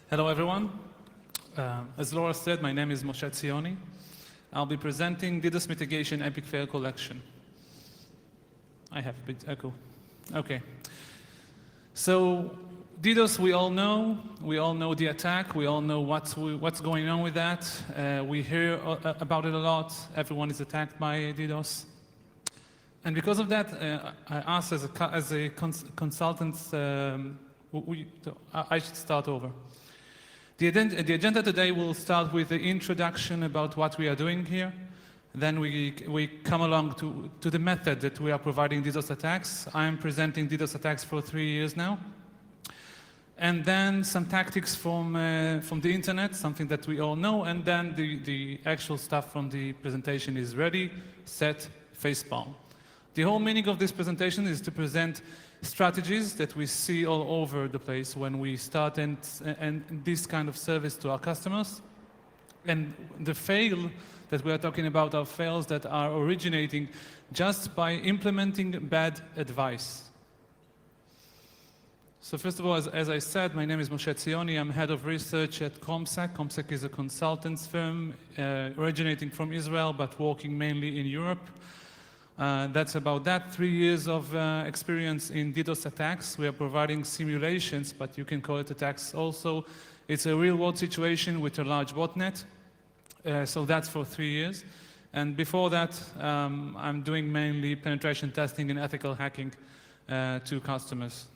Hello, everyone. As Laura said, my name is Moshe Tzioni. I'll be presenting DDoS Mitigation Epic Fail Collection. I have a bit echo. Okay. So DDoS, we all know. We all know the attack. We all know what's going on with that. We hear about it a lot. Everyone is attacked by DDoS. And because of that, I asked as a consultant, I should start over. The agenda today will start with the introduction about what we are doing here. Then we come along to the method that we are providing DDoS attacks. I'm presenting DDoS attacks for 3 years now. And then some tactics from the internet, something that we all know. And then the actual stuff from the presentation is ready, set, facepalm. The whole meaning of this presentation is to present strategies that we see all over the place when we start and this kind of service to our customers. And the fail that we are talking about are fails that are originating just by implementing bad advice. So first of all, as I said, my name is Moshe Tzioni. I'm head of research at ComSec. ComSec is a consultants firm originating from Israel, but working mainly in Europe. That's about that. 3 years of experience in DDoS attacks. We are providing simulations, but you can call it attacks also. It's a real-world situation with a large botnet. So that's for 3 years. And before that, I'm doing mainly penetration testing and ethical hacking to customers.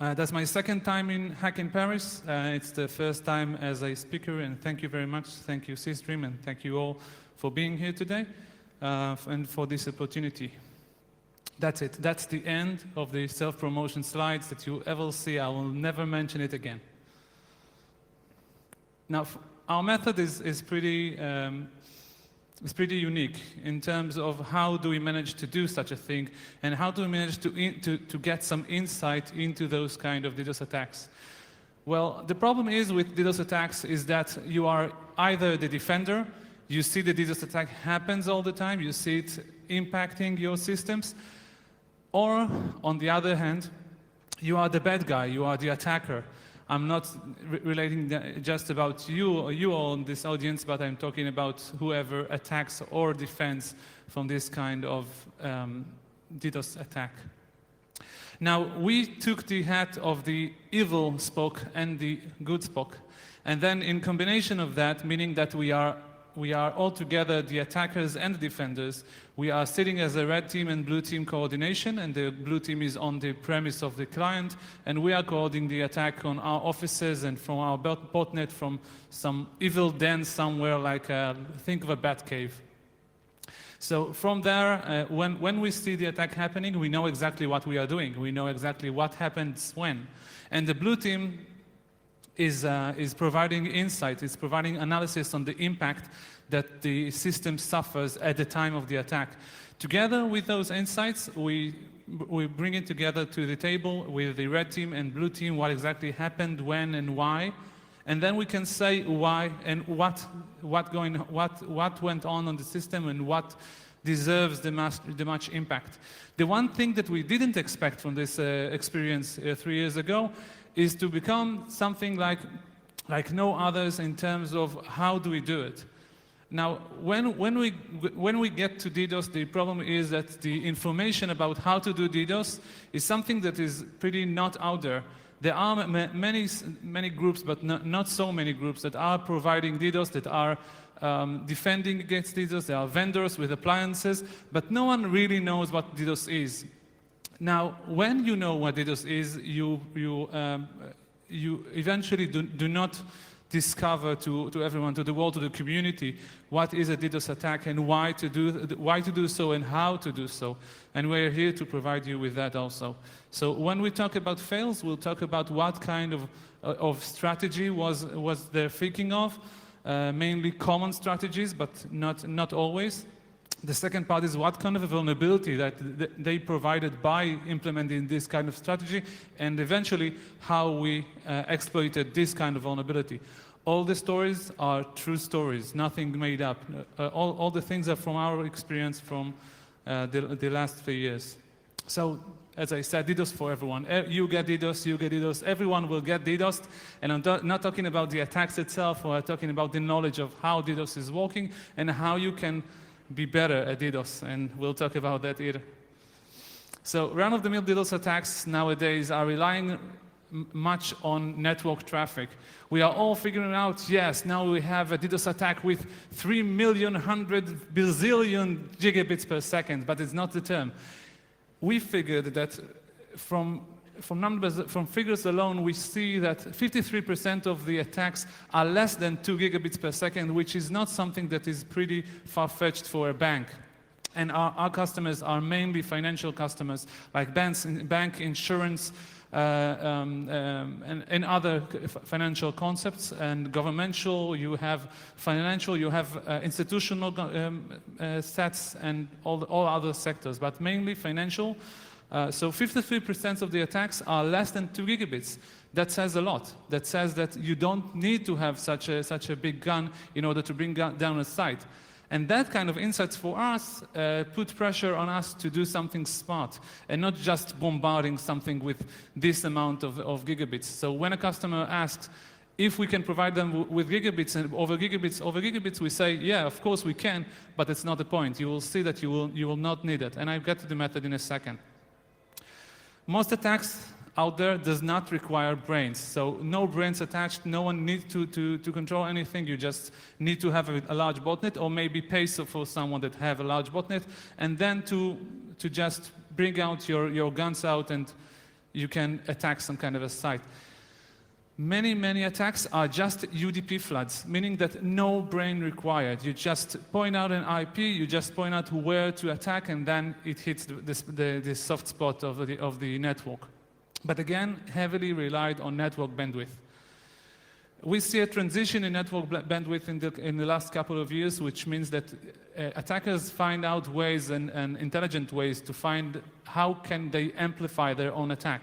That's my second time in Hack in Paris. It's the first time as a speaker, and thank you very much. Thank you, Systream, and thank you all for being here today. And for this opportunity. That's it. That's the end of the self-promotion slides that you ever see. I will never mention it again. Now, our method is pretty unique in terms of how do we manage to do such a thing, and how do we manage to get some insight into those kind of DDoS attacks. Well, the problem is with DDoS attacks is that you are either the defender. You see the DDoS attack happens all the time. You see it impacting your systems. Or, on the other hand, you are the bad guy. You are the attacker. I'm not relating just about you all in this audience, but I'm talking about whoever attacks or defends from this kind of DDoS attack. Now, we took the hat of the evil spoke and the good spoke. And then in combination of that, meaning that we are all together, the attackers and the defenders. We are sitting as a red team and blue team coordination, and the blue team is on the premise of the client, and we are coordinating the attack on our offices and from our botnet from some evil den somewhere, like think of a bat cave. So from there, when we see the attack happening, we know exactly what we are doing. We know exactly what happens when. And the blue team is providing insight, is providing analysis on the impact that the system suffers at the time of the attack. Together with those insights, we bring it together to the table with the red team and blue team, what exactly happened, when and why, and then we can say why and what went on the system and what deserves the much impact. The one thing that we didn't expect from this experience 3 years ago is to become something like no others in terms of how do we do it. Now, when we get to DDoS, the problem is that the information about how to do DDoS is something that is pretty not out there. There are many groups, but not so many groups that are providing DDoS, that are defending against DDoS. There are vendors with appliances, but no one really knows what DDoS is. Now, when you know what DDoS is, you eventually do not discover to everyone, to the world, to the community, what is a DDoS attack and why to do so and how to do so. And we're here to provide you with that also. So when we talk about fails, we'll talk about what kind of strategy was they're thinking of, mainly common strategies, but not always. The second part is what kind of a vulnerability that they provided by implementing this kind of strategy, and eventually how we exploited this kind of vulnerability. All the stories are true stories, nothing made up. All the things are from our experience from the last 3 years. So as I said, DDoS for everyone. You get DDoS, everyone will get DDoSed. And I'm not talking about the attacks itself, or I'm talking about the knowledge of how DDoS is working and how you can be better at DDoS. And we'll talk about that either. So run-of-the-mill DDoS attacks nowadays are relying much on network traffic. We are all figuring out, yes, now we have a DDoS attack with 3,100 billion gigabits per second, but it's not the term. We figured that from figures alone, we see that 53% of the attacks are less than 2 gigabits per second, which is not something that is pretty far-fetched for a bank. And our customers are mainly financial customers, like bank, insurance, and other financial concepts, and governmental, you have financial, you have institutional sets, and all other sectors, but mainly financial. So 53% of the attacks are less than 2 gigabits. That says a lot. That says that you don't need to have such a big gun in order to bring down a site. And that kind of insights for us put pressure on us to do something smart and not just bombarding something with this amount of gigabits. So when a customer asks if we can provide them with gigabits and over gigabits, we say, yeah, of course we can, but it's not the point. You will see that you will not need it. And I'll get to the method in a second. Most attacks out there does not require brains. So no brains attached, no one needs to control anything. You just need to have a large botnet, or maybe pay for someone that have a large botnet, and then to just bring out your guns out and you can attack some kind of a site. Many attacks are just UDP floods, meaning that no brain required. You just point out an IP, you just point out where to attack, and then it hits the soft spot of the network. But again, heavily relied on network bandwidth. We see a transition in network bandwidth in the last couple of years, which means that attackers find out ways and intelligent ways to find how can they amplify their own attack.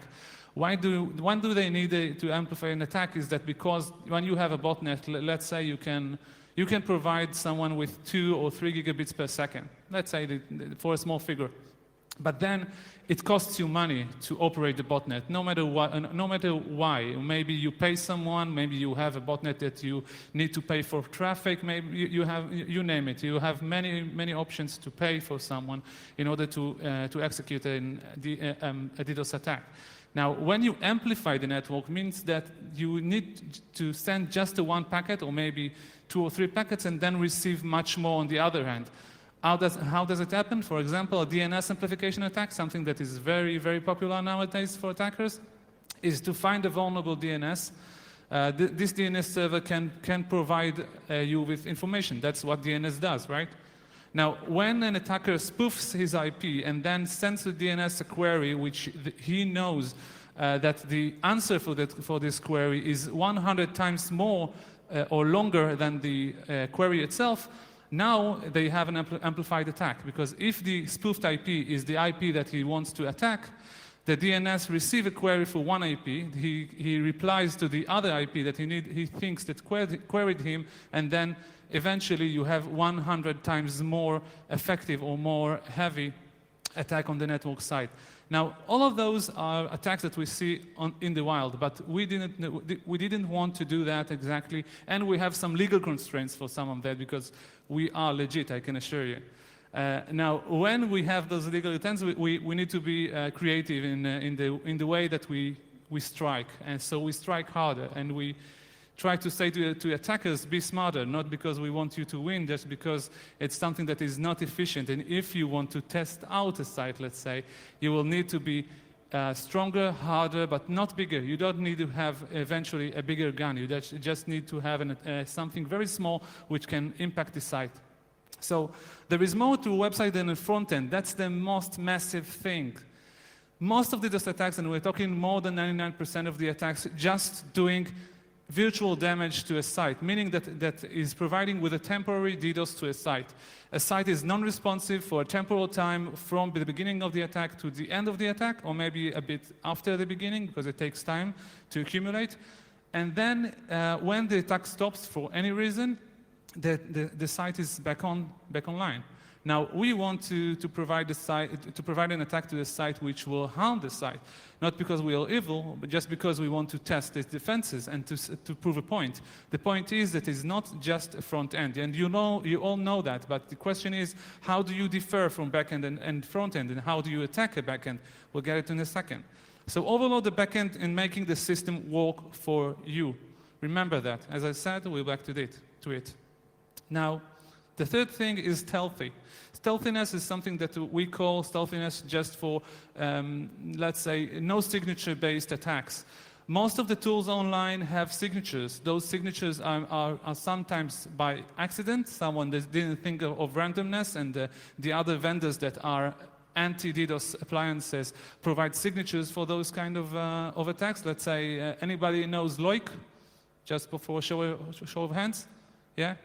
When do they need to amplify an attack? Is that because when you have a botnet, let's say you can provide someone with 2 or 3 gigabits per second, let's say for a small figure. But then it costs you money to operate the botnet, no matter why. Maybe you pay someone, maybe you have a botnet that you need to pay for traffic, maybe you name it. You have many options to pay for someone in order to execute a DDoS attack. Now, when you amplify the network, means that you need to send just the one packet, or maybe 2 or 3 packets, and then receive much more on the other hand. How does it happen? For example, a DNS amplification attack, something that is very popular nowadays for attackers, is to find a vulnerable DNS. This DNS server can provide you with information. That's what DNS does, right? Now, when an attacker spoofs his IP and then sends to DNS a query, which he knows that the answer for this query is 100 times more or longer than the query itself, now they have an amplified attack, because if the spoofed IP is the IP that he wants to attack, the DNS receives a query for one IP, he replies to the other IP that he thinks that queried him, and then eventually you have 100 times more effective or more heavy attack on the network side. Now, all of those are attacks that we see in the wild, but we didn't want to do that exactly, and we have some legal constraints for some of that, because we are legit, I can assure you. Now, when we have those legal intents, we need to be creative in the way that we strike, and so we strike harder, and we try to say to attackers, be smarter, not because we want you to win, just because it's something that is not efficient. And if you want to test out a site, let's say, you will need to be stronger, harder, but not bigger. You don't need to have eventually a bigger gun. You just need to have something very small which can impact the site. So there is more to a website than a front end. That's the most massive thing. Most of the DDoS attacks, and we're talking more than 99% of the attacks, just doing virtual damage to a site, meaning that is providing with a temporary DDoS to a site. A site is non-responsive for a temporal time from the beginning of the attack to the end of the attack, or maybe a bit after the beginning, because it takes time to accumulate. And then when the attack stops for any reason, the site is back online. Now, we want to provide an attack to the site which will harm the site, not because we are evil, but just because we want to test its defenses and to prove a point. The point is that it's not just a front end, and you all know that. But the question is, how do you differ from backend and front end, and how do you attack a backend? We'll get it in a second. So overload the backend in making the system work for you. Remember that. As I said, we're back to it. Now, the third thing is stealthy. Stealthiness is something that we call stealthiness just for, let's say, no signature-based attacks. Most of the tools online have signatures. Those signatures are sometimes by accident. Someone that didn't think of randomness, and the other vendors that are anti-DDoS appliances provide signatures for those kind of attacks. Let's say anybody knows Loic? Just before show of hands? Yeah?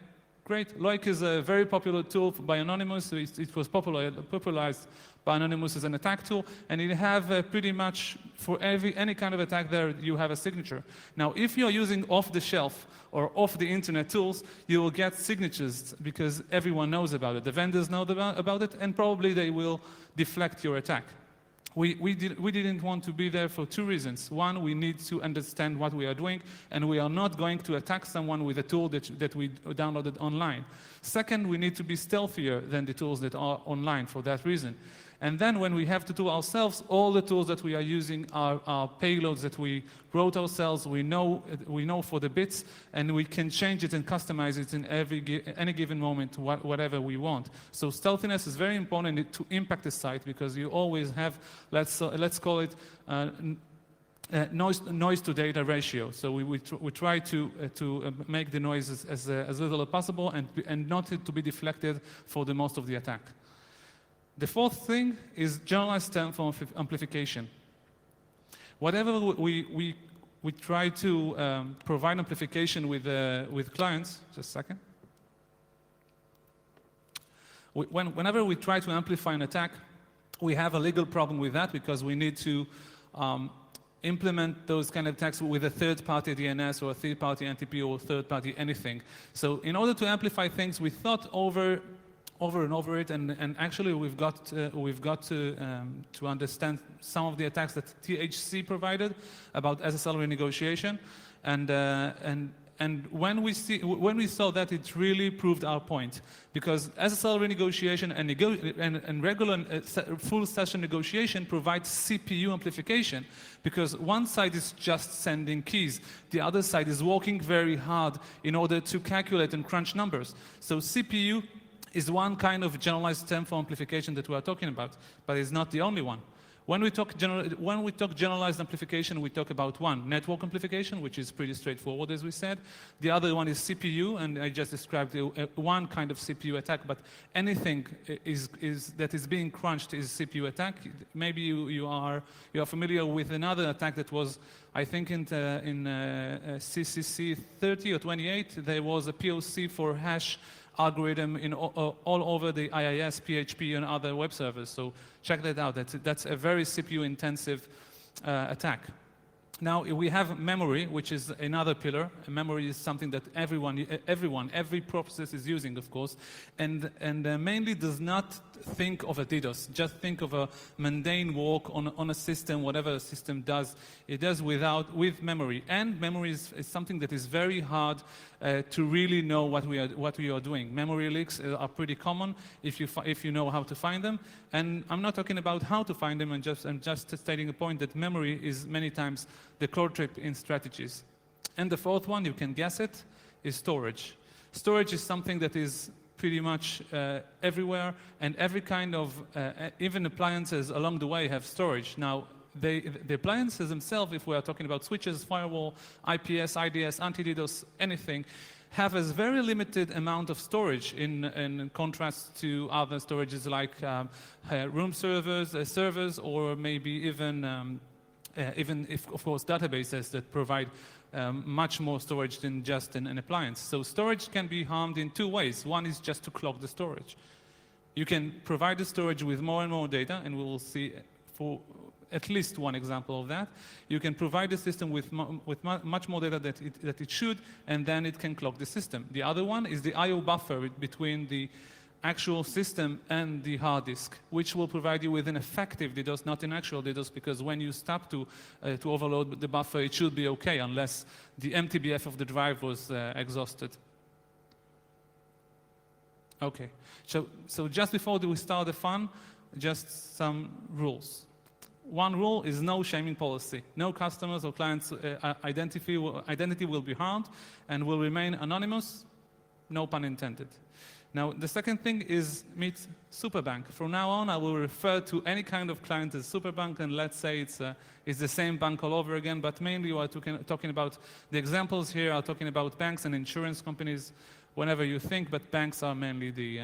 Great. Loic is a very popular tool by Anonymous. It was popularized by Anonymous as an attack tool, and it have pretty much for any kind of attack there, you have a signature. Now, if you're using off-the-shelf or off-the-internet tools, you will get signatures because everyone knows about it. The vendors know about it, and probably they will deflect your attack. We didn't want to be there for two reasons. One, we need to understand what we are doing, and we are not going to attack someone with a tool that we downloaded online. Second, we need to be stealthier than the tools that are online for that reason. And then when we have to do ourselves, all the tools that we are using are payloads that we wrote ourselves. We know for the bits, and we can change it and customize it in any given moment, whatever we want. So stealthiness is very important to impact the site, because you always have, let's call it noise to data ratio. So we try to make the noise as little as possible and not to be deflected for the most of the attack. The fourth thing is generalized term form amplification. Whatever we try to provide amplification with clients, just a second. Whenever we try to amplify an attack, we have a legal problem with that, because we need to implement those kind of attacks with a third-party DNS or a third-party NTP or third-party anything. So in order to amplify things, we thought over and over it, and actually we've got to understand some of the attacks that THC provided about SSL renegotiation, and when we saw that, it really proved our point, because SSL renegotiation and regular full session negotiation provides CPU amplification, because one side is just sending keys, the other side is working very hard in order to calculate and crunch numbers. So CPU is one kind of generalized term for amplification that we are talking about, but it's not the only one. When we talk generalized amplification, we talk about one, network amplification, which is pretty straightforward, as we said. The other one is CPU, and I just described one kind of CPU attack, but anything that is being crunched is CPU attack. Maybe you are familiar with another attack that was, I think in CCC 30 or 28, there was a POC for hash algorithm in all over the IIS, PHP, and other web servers. So check that out. That's a very CPU-intensive attack. Now, we have memory, which is another pillar. Memory is something that every process is using, of course, and mainly does not think of a DDoS. Just think of a mundane work on a system, whatever a system does. It does with memory. And memory is something that is very hard to really know what we are doing. Memory leaks are pretty common if you know how to find them. And I'm not talking about how to find them. I'm just stating a point that memory is many times the core trip in strategies. And the fourth one, you can guess it, is storage. Storage is something that is pretty much everywhere, and every kind of, even appliances along the way have storage. Now, the appliances themselves, if we are talking about switches, firewall, IPS, IDS, anti-DDoS, anything, have a very limited amount of storage in contrast to other storages like room servers, or maybe even if, of course, databases that provide much more storage than just an appliance. So storage can be harmed in two ways. One is just to clog the storage. You can provide the storage with more and more data, and we will see for at least one example of that. You can provide the system with much more data that it should, and then it can clog the system. The other one is the I/O buffer between the actual system and the hard disk, which will provide you with an effective DDoS, not an actual DDoS, because when you stop to overload the buffer, it should be okay, unless the MTBF of the drive was exhausted. Okay, so just before we start the fun, just some rules. One rule is no shaming policy. No customers or clients' identity will be harmed and will remain anonymous, no pun intended. Now, the second thing is meet Superbank. From now on, I will refer to any kind of client as Superbank, and let's say it's the same bank all over again, but mainly we're talking about the examples here are talking about banks and insurance companies, whenever you think, but banks are mainly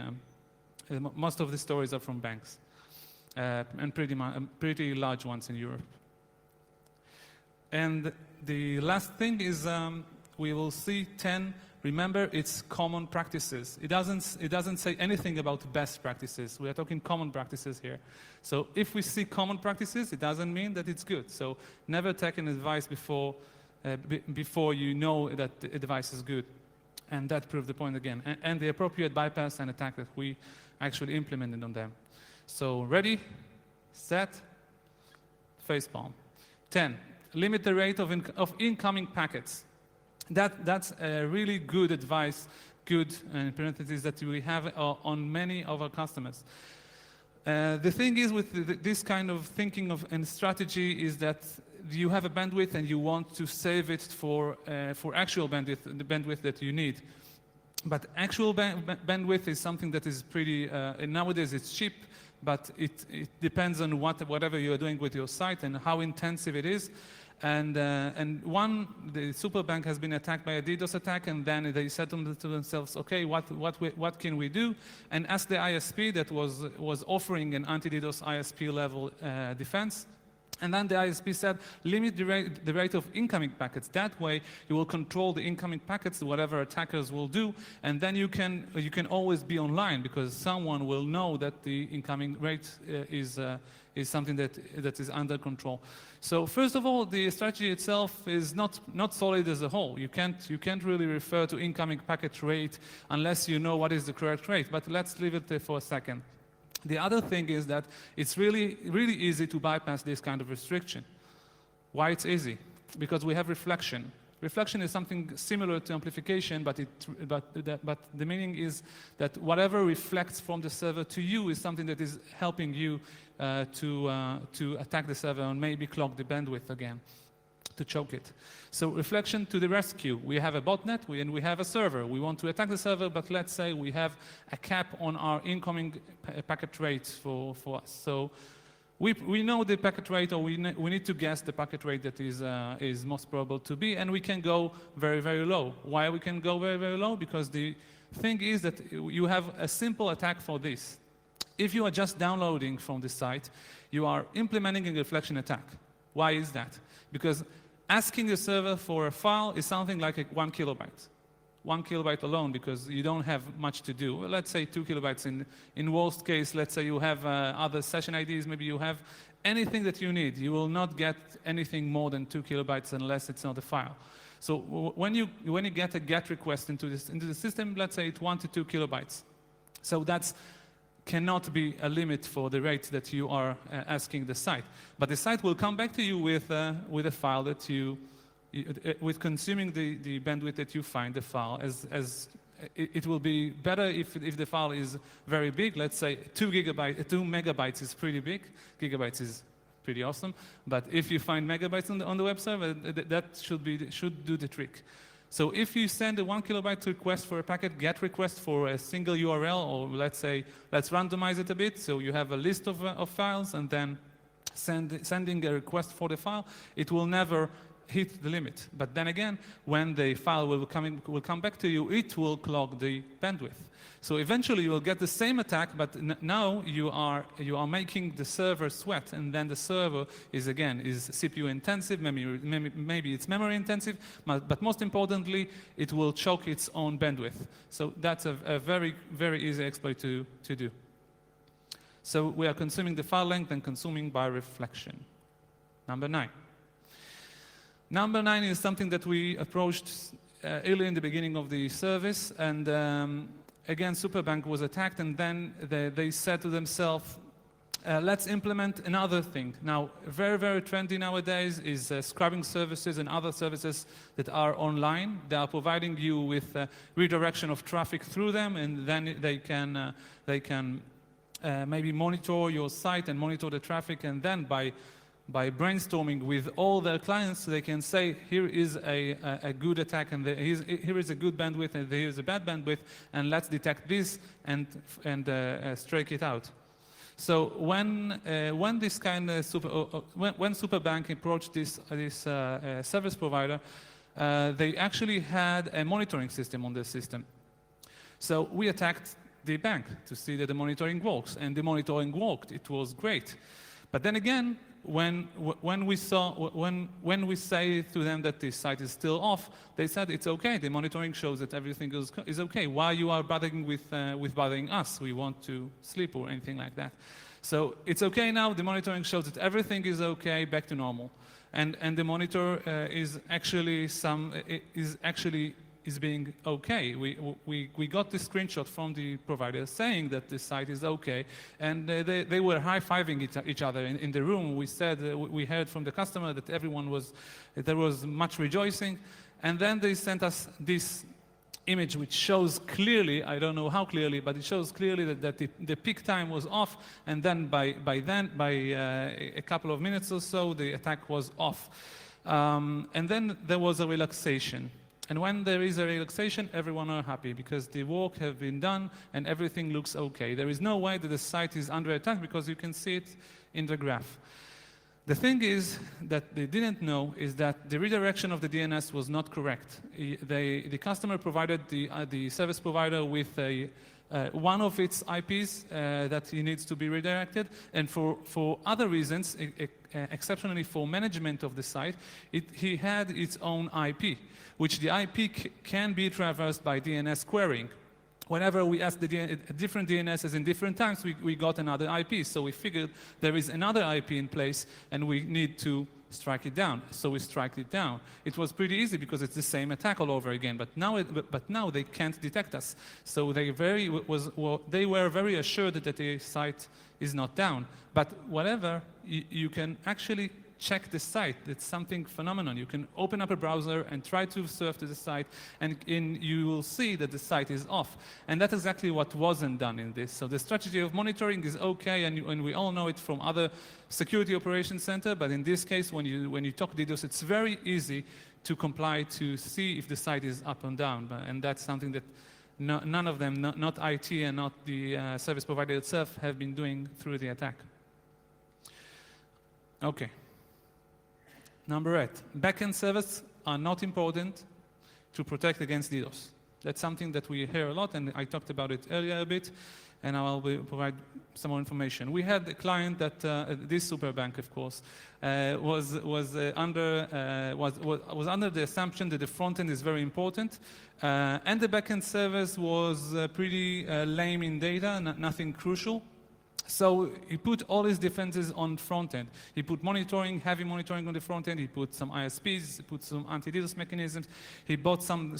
most of the stories are from banks, and pretty large ones in Europe. And the last thing is we will see 10. Remember, it's common practices. It doesn't say anything about best practices. We are talking common practices here. So if we see common practices, it doesn't mean that it's good. So never take an advice before you know that the advice is good. And that proved the point again. And the appropriate bypass and attack that we actually implemented on them. So ready, set, facepalm. 10, limit the rate of incoming packets. That's a really good advice, good in parentheses, that we have on many of our customers. The thing is with this kind of thinking and strategy is that you have a bandwidth and you want to save it for actual bandwidth, the bandwidth that you need. But actual bandwidth is something that is pretty, nowadays it's cheap, but it depends on whatever you're doing with your site and how intensive it is. And the Superbank has been attacked by a DDoS attack, and then they said to themselves, okay, what can we do? And asked the ISP that was offering an anti-DDoS ISP level defense. And then the ISP said, limit the rate of incoming packets. That way, you will control the incoming packets, whatever attackers will do, and then you can always be online because someone will know that the incoming rate is something that is under control. So first of all, the strategy itself is not solid as a whole. You can't really refer to incoming packet rate unless you know what is the correct rate. But let's leave it there for a second. The other thing is that it's really easy to bypass this kind of restriction. Why it's easy? Because we have reflection. Reflection is something similar to amplification, but the meaning is that whatever reflects from the server to you is something that is helping you to attack the server and maybe clog the bandwidth again, to choke it. So reflection to the rescue. We have a botnet and we have a server. We want to attack the server, but let's say we have a cap on our incoming packet rate for us. So we know the packet rate, or we need to guess the packet rate that is most probable to be, and we can go very, very low. Why we can go very, very low? Because the thing is that you have a simple attack for this. If you are just downloading from the site, you are implementing a reflection attack. Why is that? Because asking the server for a file is something like 1 kilobyte. 1 kilobyte alone, because you don't have much to do. Well, let's say 2 kilobytes in worst case. Let's say you have other session IDs, maybe you have anything that you need. You will not get anything more than 2 kilobytes unless it's not a file. So when you get a GET request into the system, let's say it's 1 to 2 kilobytes. So that's cannot be a limit for the rate that you are asking the site. But the site will come back to you with a file that with consuming the bandwidth that you find the file, as it will be better if the file is very big. Let's say 2 megabytes is pretty big. Gigabytes is pretty awesome. But if you find megabytes on the web server, that should do the trick. So if you send a 1 kilobyte request for a packet, GET request for a single URL, or let's randomize it a bit, so you have a list of files, and then sending a request for the file, it will never hit the limit. But then again, when the file will come back to you, it will clog the bandwidth. So eventually you will get the same attack, but now you are making the server sweat, and then the server is CPU intensive, maybe it's memory intensive, but most importantly, it will choke its own bandwidth. So that's a very, very easy exploit to do. So we are consuming the file length and consuming by reflection. Number 9. Number 9 is something that we approached early in the beginning of the service, and again, Superbank was attacked, and then they said to themselves, let's implement another thing. Now, very, very trendy nowadays is scrubbing services and other services that are online. They are providing you with redirection of traffic through them, and then they can maybe monitor your site and monitor the traffic, and then by brainstorming with all their clients, they can say, here is a good attack, and here is a good bandwidth, and here is a bad bandwidth, and let's detect this and strike it out. So when this kind of when Superbank approached this service provider, they actually had a monitoring system on their system. So we attacked the bank to see that the monitoring works, and the monitoring worked. It was great. But then again, when we say to them that the site is still off, they said it's okay. The monitoring shows that everything is okay. Why you are bothering with bothering us? We want to sleep or anything like that. So it's okay now. The monitoring shows that everything is okay, back to normal, and the monitor is actually being okay. We got the screenshot from the provider saying that the site is okay, and they were high-fiving each other in the room. We said, we heard from the customer that there was much rejoicing, and then they sent us this image which shows clearly, I don't know how clearly, but it shows clearly that the peak time was off, and then by a couple of minutes or so, the attack was off. And then there was a relaxation. And when there is a relaxation, everyone are happy because the work has been done and everything looks okay. There is no way that the site is under attack because you can see it in the graph. The thing is that they didn't know is that the redirection of the DNS was not correct. The customer provided the service provider with one of its IPs that he needs to be redirected, and for other reasons, exceptionally for management of the site, he had its own IP, which the IP can be traversed by DNS querying. Whenever we asked different DNSs in different times, we got another IP. So we figured there is another IP in place, and we need to strike it down. So we struck it down. It was pretty easy because it's the same attack all over again. But now they can't detect us. So they were very assured that the site is not down. But whatever, you can actually check the site. It's something phenomenal. You can open up a browser and try to surf to the site, and you will see that the site is off. And that's exactly what wasn't done in this. So the strategy of monitoring is okay, and we all know it from other security operations center, but in this case, when you talk DDoS, it's very easy to comply to see if the site is up and down. And that's something that none of them, not IT and not the service provider itself, have been doing through the attack. Okay. Number 8, backend servers are not important to protect against DDoS. That's something that we hear a lot, and I talked about it earlier a bit, and I will provide some more information. We had a client that, this Superbank, of course, was under the assumption that the front end is very important, and the backend servers was pretty lame in data, nothing crucial. So he put all his defenses on front end. He put monitoring, heavy monitoring on the front end. He put some ISPs, he put some anti-DDoS mechanisms. He bought some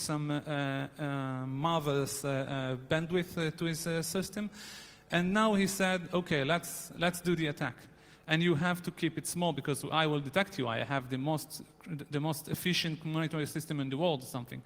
marvelous bandwidth to his system. And now he said, okay, let's do the attack. And you have to keep it small because I will detect you. I have the most efficient monitoring system in the world or something.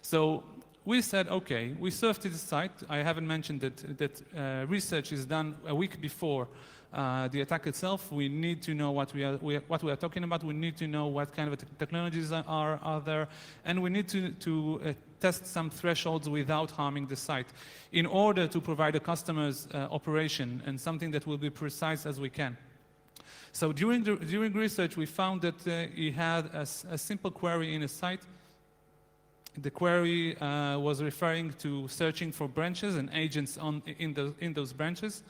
So we said, okay, we surfed to the site. I haven't mentioned that research is done a week before the attack itself. We need to know what we are talking about. We need to know what kind of technologies are there. And we need to test some thresholds without harming the site in order to provide a customer's operation and something that will be precise as we can. So during research, we found that he had a simple query in a site. The query was referring to searching for branches and agents in those branches.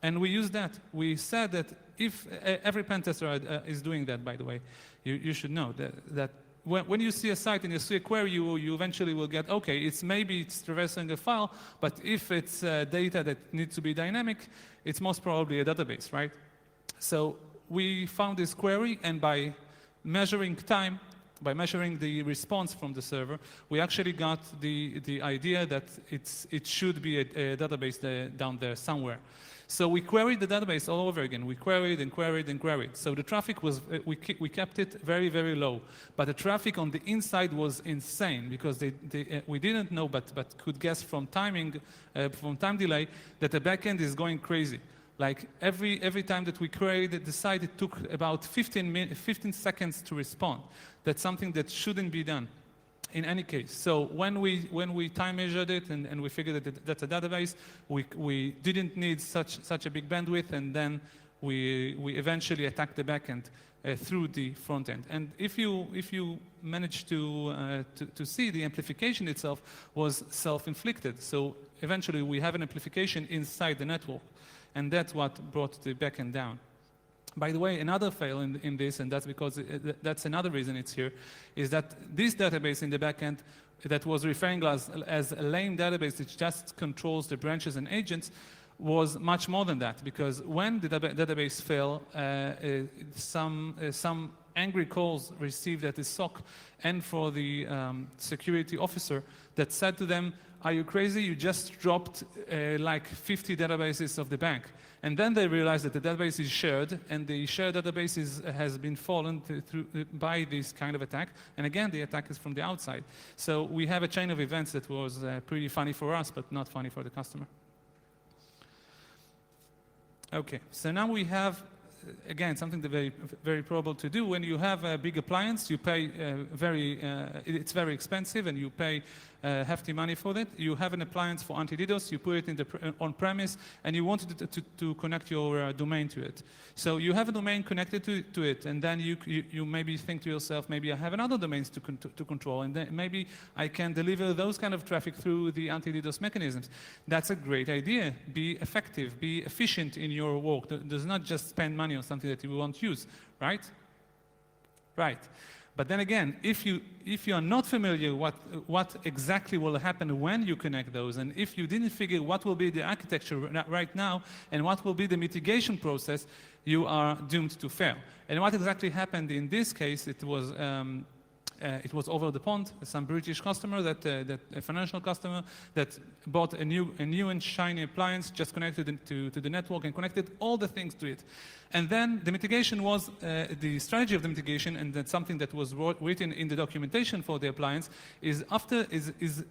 And we used that. We said that if every pen tester is doing that, by the way, you should know that when you see a site and you see a query, you eventually will get, okay, maybe it's traversing a file, but if it's data that needs to be dynamic, it's most probably a database, right? So we found this query, and by measuring time, by measuring the response from the server, we actually got the idea that it should be a database down there somewhere. So we queried the database all over again. We queried and queried and queried. So the traffic was, we kept it very, very low. But the traffic on the inside was insane because we didn't know, but could guess from timing, from time delay, that the backend is going crazy. Like every time that we queried the site, it took about 15 seconds to respond. That's something that shouldn't be done in any case. So when we time measured it and we figured that that's a database, we didn't need such a big bandwidth, and then we eventually attacked the backend through the front end. And if you manage to see, the amplification itself was self-inflicted. So eventually we have an amplification inside the network, and that's what brought the backend down. By the way, another fail in this, and that's because that's another reason it's here, is that this database in the backend that was referring as a lame database which just controls the branches and agents was much more than that, because when the database fell, some angry calls received at the SOC and for the security officer that said to them, "Are you crazy? You just dropped like 50 databases of the bank." And then they realized that the database is shared, and the shared database has been fallen by this kind of attack. And again, the attack is from the outside. So we have a chain of events that was pretty funny for us, but not funny for the customer. Okay, so now we have, again, something that very probable to do. When you have a big appliance, you pay it's very expensive, and you pay hefty money for it. You have an appliance for anti-DDoS, you put it in the on-premise, and you want to connect your domain to it. So you have a domain connected to it, and then you maybe think to yourself, maybe I have another domains to control, and then maybe I can deliver those kind of traffic through the anti-DDoS mechanisms. That's a great idea. Be effective, be efficient in your work. Does not just spend money on something that you won't use, right? Right. But then again, if you are not familiar what exactly will happen when you connect those, and if you didn't figure what will be the architecture right now and what will be the mitigation process, you are doomed to fail. And what exactly happened in this case, it was over the pond, some British customer, a financial customer that bought a new and shiny appliance, just connected it to the network and connected all the things to it. And then the mitigation was, the strategy of the mitigation, and that's something that was written in the documentation for the appliance, is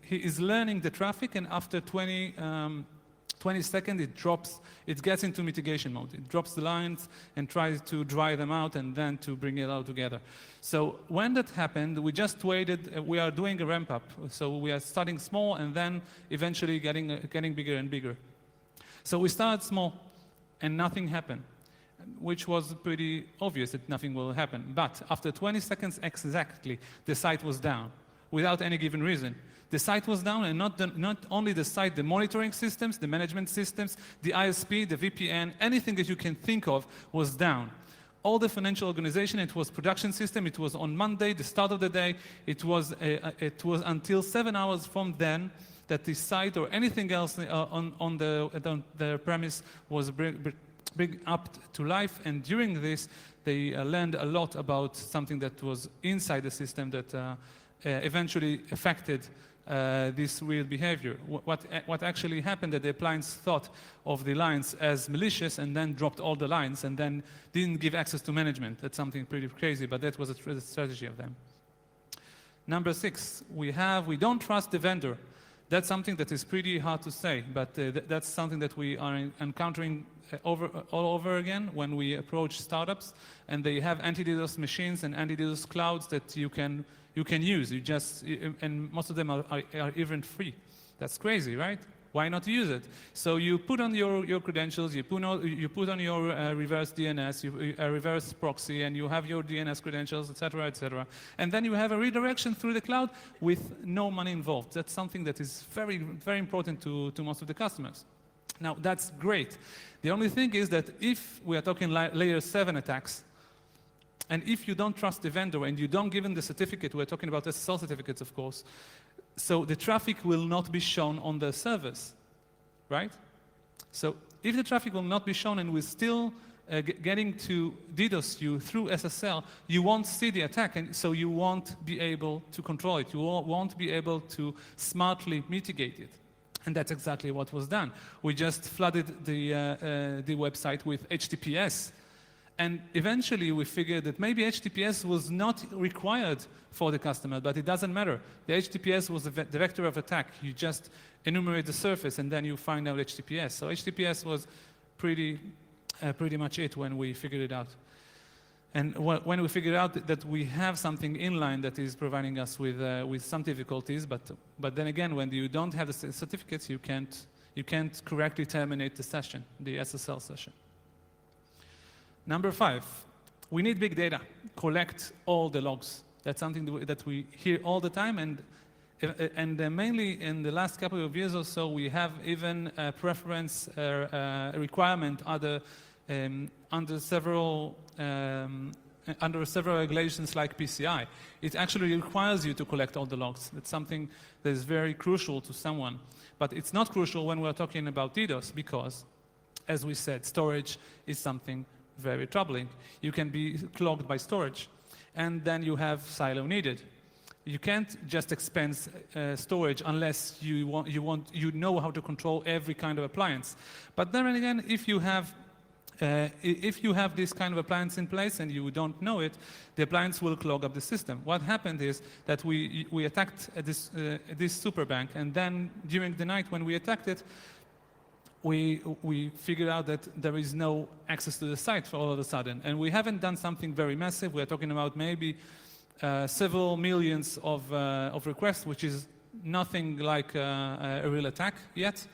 he is learning the traffic, and after 20 seconds, it gets into mitigation mode. It drops the lines and tries to dry them out and then to bring it all together. So when that happened, we just waited. We are doing a ramp up. So we are starting small and then eventually getting bigger and bigger. So we started small and nothing happened, which was pretty obvious that nothing will happen. But after 20 seconds exactly, the site was down without any given reason. The site was down, and not only the site, the monitoring systems, the management systems, the ISP, the VPN, anything that you can think of was down. All the financial organization, it was production system, it was on Monday, the start of the day, it was until 7 hours from then that the site or anything else on the premise was bring up to life, and during this, they learned a lot about something that was inside the system that eventually affected this weird behavior. What actually happened that the appliance thought of the lines as malicious and then dropped all the lines and then didn't give access to management. That's something pretty crazy, but that was a strategy of them. Number 6, we don't trust the vendor. That's something that is pretty hard to say, but that's something that we are encountering all over again when we approach startups, and they have anti-DDoS machines and anti-DDoS clouds that you can use. And most of them are even free. That's crazy, right? Why not use it? So you put on your credentials, you put on your reverse DNS, reverse proxy, and you have your DNS credentials, etc., etc. And then you have a redirection through the cloud with no money involved. That's something that is very, very important to most of the customers. Now, that's great. The only thing is that if we are talking layer 7 attacks, and if you don't trust the vendor and you don't give them the certificate, we're talking about SSL certificates, of course, so the traffic will not be shown on the servers, right? So if the traffic will not be shown and we still getting to DDoS you through SSL, you won't see the attack, and so you won't be able to control it. You won't be able to smartly mitigate it. And that's exactly what was done. We just flooded the website with HTTPS. And eventually we figured that maybe HTTPS was not required for the customer, but it doesn't matter. The HTTPS was the vector of attack. You just enumerate the surface and then you find out HTTPS. So HTTPS was pretty much it when we figured it out. And when we figured out that we have something inline that is providing us with some difficulties, but then again, when you don't have the certificates, you can't correctly terminate the session, the SSL session. Number 5, we need big data. Collect all the logs. That's something that we hear all the time, and mainly in the last couple of years or so, we have even a preference requirement under several regulations like PCI. It actually requires you to collect all the logs. It's something that is very crucial to someone. But it's not crucial when we're talking about DDoS because, as we said, storage is something very troubling. You can be clogged by storage, and then you have silo needed. You can't just expense storage unless you know how to control every kind of appliance. But then again, if you have this kind of appliance in place and you don't know it, the appliance will clog up the system. What happened is that we attacked this super bank, and then during the night when we attacked it, we figured out that there is no access to the site all of a sudden. And we haven't done something very massive. We're talking about maybe several millions of requests, which is nothing like a real attack yet.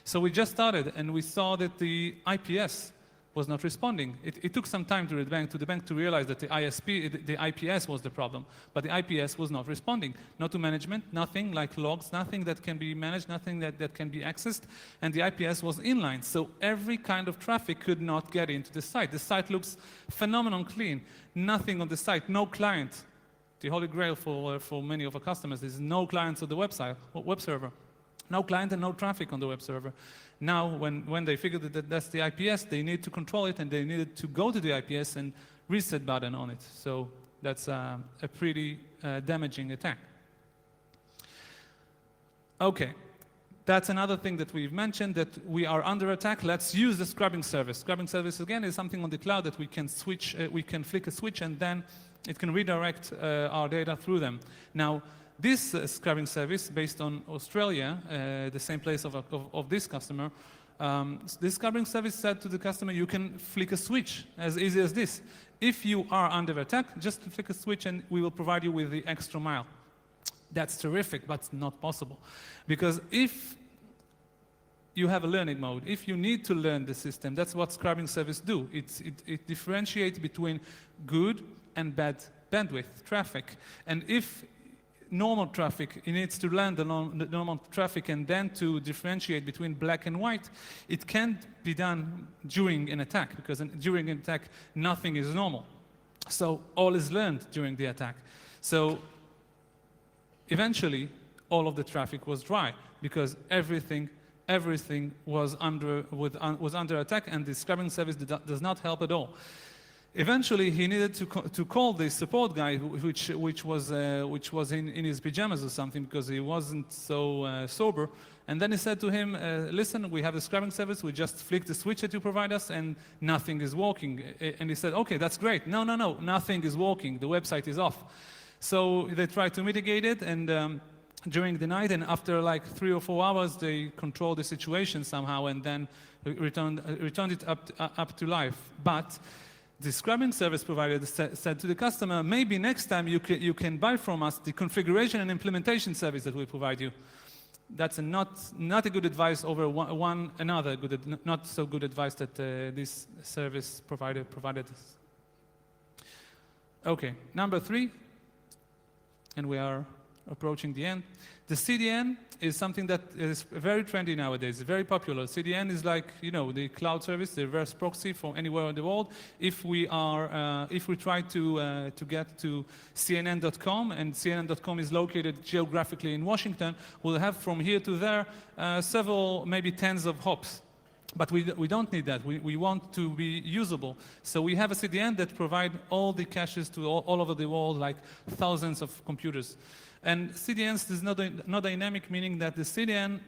So we just started, and we saw that the IPS was not responding. It took some time to the bank to realize that the IPS was the problem, but the IPS was not responding. Not to management, nothing like logs, nothing that can be managed, nothing that can be accessed, and the IPS was inline. So every kind of traffic could not get into the site. The site looks phenomenal clean. Nothing on the site, no client. The holy grail for many of our customers is no clients on the website, web server. No client and no traffic on the web server. Now, when they figured that that's the IPS, they need to control it, and they needed to go to the IPS and reset button on it. So that's a pretty damaging attack. Okay, that's another thing that we've mentioned, that we are under attack. Let's use the scrubbing service. Scrubbing service, again, is something on the cloud that we can switch, we can flick a switch, and then it can redirect our data through them. Now, this scrubbing service, based on Australia, the same place of this customer, this scrubbing service said to the customer, you can flick a switch as easy as this. If you are under attack, just flick a switch and we will provide you with the extra mile. That's terrific, but not possible. Because if you have a learning mode, if you need to learn the system, that's what scrubbing service do. It differentiates between good and bad bandwidth traffic. And if normal traffic, it needs to learn the normal traffic and then to differentiate between black and white, it can't be done during an attack, because during an attack, nothing is normal. So all is learned during the attack. So eventually, all of the traffic was dry, because everything was under attack, and the scrubbing service does not help at all. Eventually, he needed to call the support guy, which was in his pajamas or something, because he wasn't so sober. And then he said to him, listen, we have a scrubbing service, we just flick the switch that you provide us, and nothing is working. And he said, okay, that's great. No, nothing is working. The website is off. So they tried to mitigate it, and during the night, and after like 3 or 4 hours, they controlled the situation somehow, and then returned it up to life. But the scrubbing service provider said to the customer, maybe next time you can buy from us the configuration and implementation service that we provide you. That's not a good advice over another not so good advice that this service provider provided us. Okay, number 3, and we are approaching the end. The CDN is something that is very trendy nowadays, very popular. CDN is like, the cloud service, the reverse proxy from anywhere in the world. If we try to get to CNN.com, and CNN.com is located geographically in Washington, we'll have from here to there several, maybe tens of hops. But we don't need that. We want to be usable. So we have a CDN that provide all the caches to all over the world, like thousands of computers. And CDNs is not dynamic, meaning that the CDN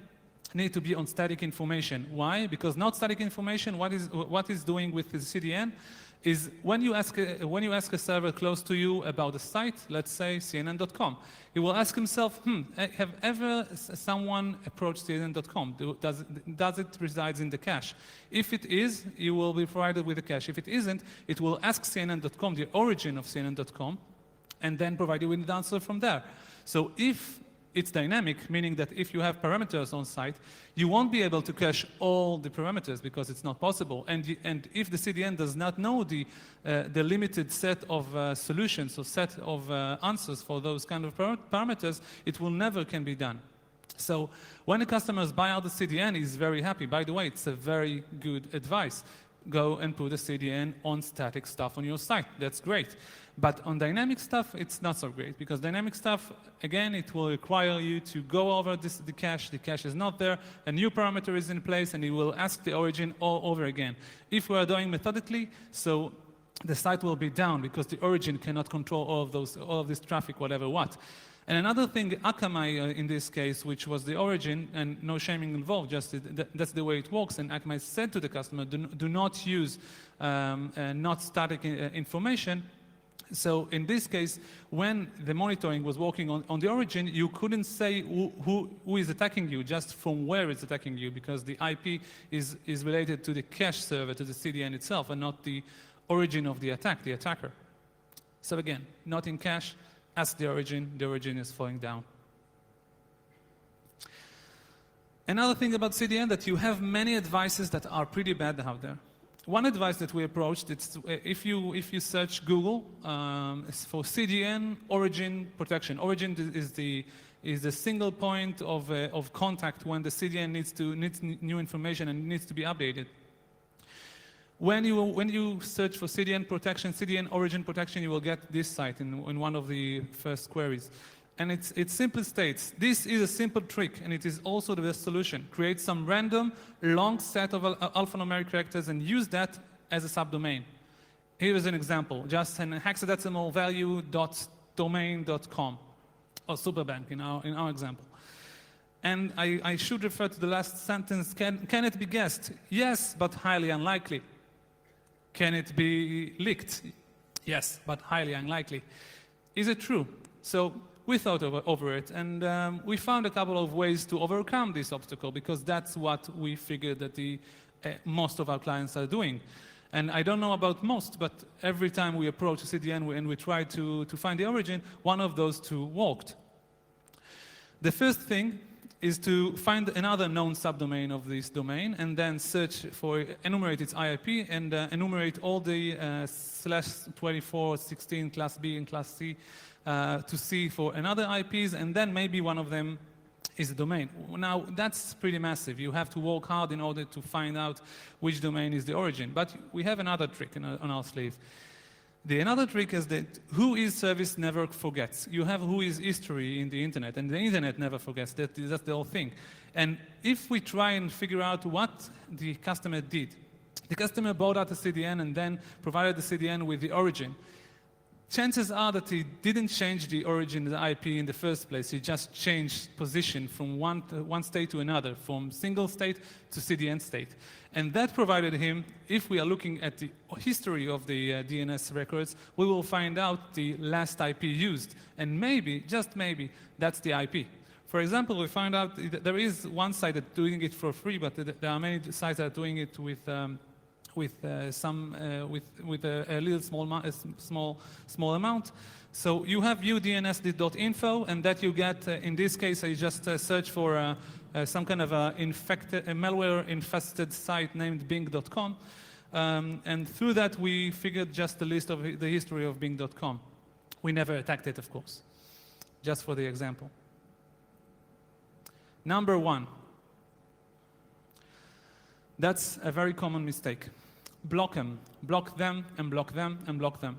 need to be on static information. Why? Because not static information, what is doing with the CDN is when you ask a server close to you about a site, let's say CNN.com, he will ask himself, have ever someone approached CNN.com? Does it reside in the cache? If it is, you will be provided with the cache. If it isn't, it will ask CNN.com, the origin of CNN.com, and then provide you with the answer from there. So if it's dynamic, meaning that if you have parameters on site, you won't be able to cache all the parameters because it's not possible. And if the CDN does not know the limited set of solutions or set of answers for those kind of parameters, it will never can be done. So when the customers buy out the CDN, he's very happy. By the way, it's a very good advice. Go and put a CDN on static stuff on your site. That's great. But on dynamic stuff, it's not so great, because dynamic stuff, again, it will require you to go over the cache is not there, a new parameter is in place, and it will ask the origin all over again. If we are doing methodically, so the site will be down because the origin cannot control all of this traffic, whatever what. And another thing, Akamai in this case, which was the origin, and no shaming involved, just that's the way it works. And Akamai said to the customer, do not use not static information. So in this case, when the monitoring was working on the origin, you couldn't say who is attacking you, just from where it's attacking you, because the IP is related to the cache server, to the CDN itself, and not the origin of the attack, the attacker. So again, not in cache, ask the origin is falling down. Another thing about CDN, that you have many advices that are pretty bad out there. One advice that we approached, it's if you search Google for CDN origin protection. Origin is the single point of contact when the CDN needs new information and needs to be updated. When you search for CDN protection, CDN origin protection, you will get this site in one of the first queries. And it simply states, this is a simple trick, and it is also the best solution. Create some random long set of alphanumeric characters and use that as a subdomain. Here is an example, just an hexadecimal value .domain.com, or Superbank in our example. And I should refer to the last sentence, can it be guessed? Yes, but highly unlikely. Can it be leaked? Yes, but highly unlikely. Is it true? So we thought over it, and we found a couple of ways to overcome this obstacle, because that's what we figured that most of our clients are doing. And I don't know about most, but every time we approach a CDN and we try to find the origin, one of those two worked. The first thing is to find another known subdomain of this domain, and then enumerate its IIP, and enumerate all the /2416 class B and class C to see for another IPs, and then maybe one of them is a domain. Now, that's pretty massive. You have to work hard in order to find out which domain is the origin. But we have another trick on our sleeve. Another trick is that who is service never forgets. You have who is history in the internet, and the internet never forgets. That's the whole thing. And if we try and figure out what the customer did, the customer bought out a CDN and then provided the CDN with the origin. Chances are that he didn't change the origin of the IP in the first place. He just changed position from one state to another, from single state to CDN state. And that provided him, if we are looking at the history of the DNS records, we will find out the last IP used. And maybe, just maybe, that's the IP. For example, we found out that there is one site that's doing it for free, but there are many sites that are doing it with a little small amount. So you have udns.info, and that you get, in this case, I just search for some kind of a malware-infested site named bing.com. And through that, we figured just a list of the history of bing.com. We never attacked it, of course, just for the example. Number one. That's a very common mistake. Block them, block them, and block them, and block them.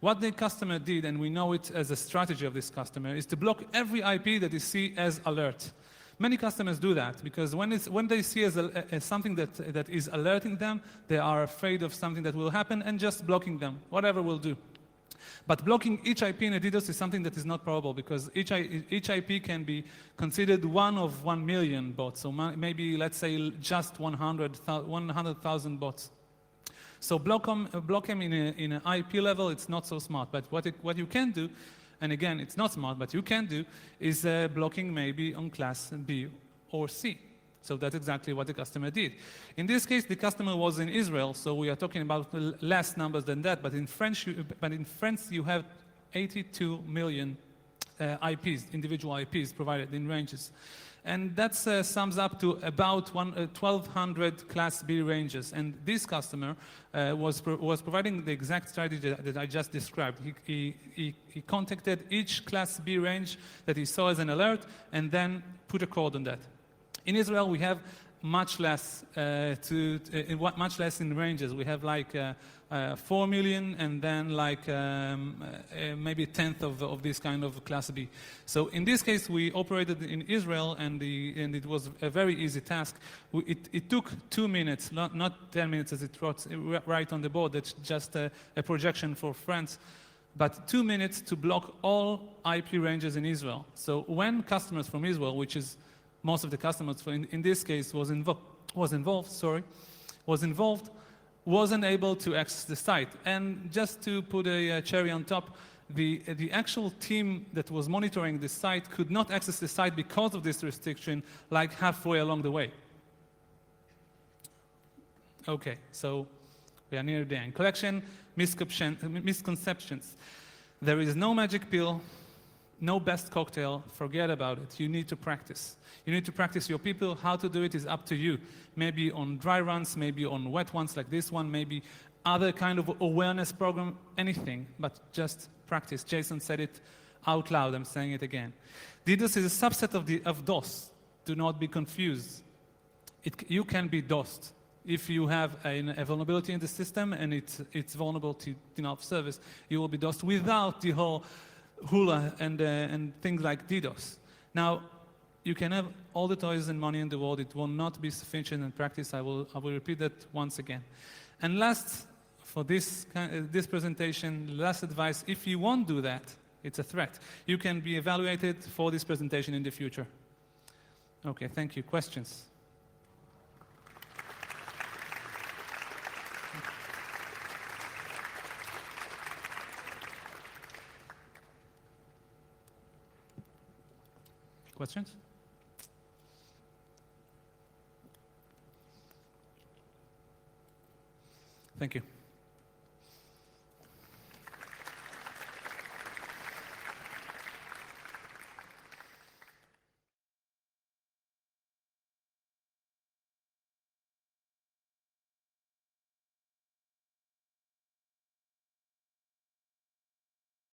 What the customer did, and we know it as a strategy of this customer, is to block every IP that you see as alert. Many customers do that because when they see as something that is alerting them, they are afraid of something that will happen and just blocking them, whatever will do. But blocking each IP in a DDoS is something that is not probable because each IP can be considered one of 1 million bots. So maybe, let's say, just 100,000 bots. So block them in an IP level, it's not so smart. But what you can do, and again, it's not smart, but you can do, is blocking maybe on class B or C. So that's exactly what the customer did. In this case, the customer was in Israel, so we are talking about less numbers than that. But in France, you have 82 million IPs, individual IPs provided in ranges. And that sums up to about 1,200 Class B ranges. And this customer was providing the exact strategy that I just described. He contacted each Class B range that he saw as an alert and then put a code on that. In Israel, we have much less much less in ranges. We have like 4 million and then like maybe a tenth of this kind of Class B. So in this case, we operated in Israel, and it was a very easy task. It took 2 minutes, not 10 minutes as it wrote right on the board. That's just a projection for France. But 2 minutes to block all IP ranges in Israel. So when customers from Israel, which is most of the customers in this case wasn't able to access the site. And just to put a cherry on top, the actual team that was monitoring the site could not access the site because of this restriction, like halfway along the way. Okay, so we are near the end. Collection, misconceptions. There is no magic pill, no best cocktail, forget about it. You need to practice. You need to practice your people. How to do it is up to you. Maybe on dry runs, maybe on wet ones like this one, maybe other kind of awareness program, anything, but just practice. Jason said it out loud, I'm saying it again. DDoS is a subset of DOS. Do not be confused. You can be DOSed. If you have a vulnerability in the system and it's vulnerable to denial of service, you will be DOSed without the whole hula and things like DDoS. Now, you can have all the toys and money in the world. It will not be sufficient in practice. I will repeat that once again. And last, for this presentation, last advice, if you won't do that, it's a threat. You can be evaluated for this presentation in the future. Okay, thank you. Questions? Questions? Thank you.